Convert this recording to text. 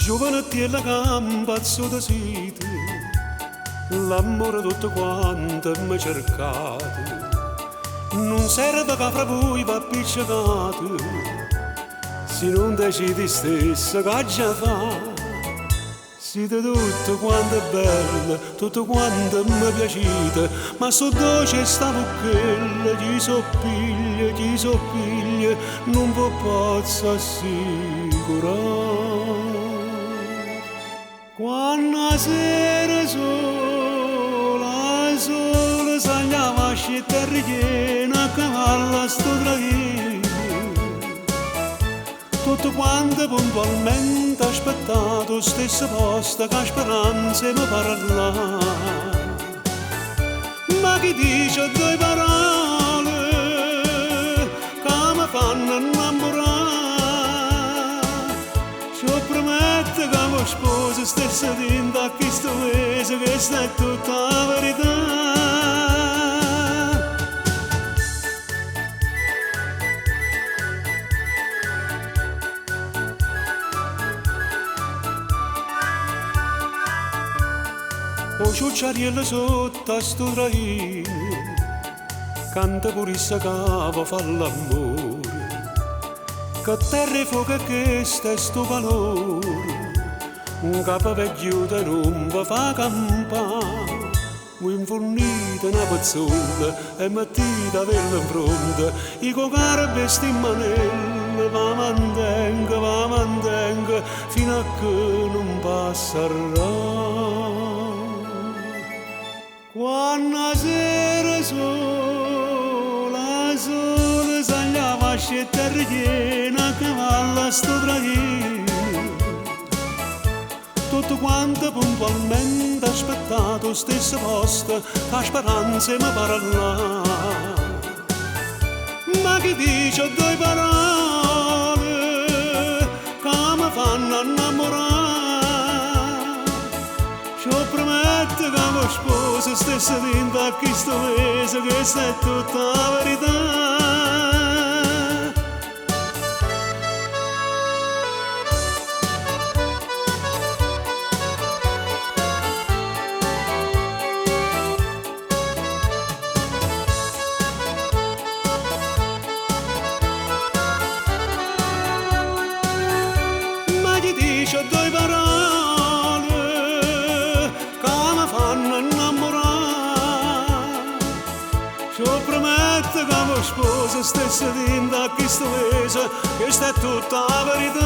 Giovanetti e la gamba sotto sito, l'amore tutto quanto mi cercate. Non serve che fra voi va appiccicato, se non decidi stessa che già fa. Siete tutto quanto è bello, tutto quanto mi piacete, ma so dolce sta bucchella, chi soppiglia, non vi posso assicurare. Quando la sera sola, sola, sagliava a terra piena, a cavallo sto traghetto. Tutto quanto puntualmente aspettato, stesso posto che speranze mi parla. Ma chi dice due parole che mi fanno innamorare? Ci prometto che mi sposo stessa tinta a questo mese, questa è tutta la verità. O ciucciariello sotto a sto traino, canta purissa cava fa l'amore, che terra e fuoco è questo è sto valore, un capo vecchiuto non va fa campare, un infornito una pezzola e mettita vella in fronte, i cocare vesti in manella, va mantenga, fino a che non passerà. Quando la sera sola, sola, sagliava a terra piena, a cavallo sto traghetto. Tutto quanto puntualmente aspettato, stesso posto, che speranze mi parla. Ma chi dice due parole che mi fanno innamorare? Ci prometto che mi sposo stessa tinta a questo mese, questa è tutta la verità. Ma chi dice due parole che mi sposo stessa tinta a questo mese, questa è tutta la verità.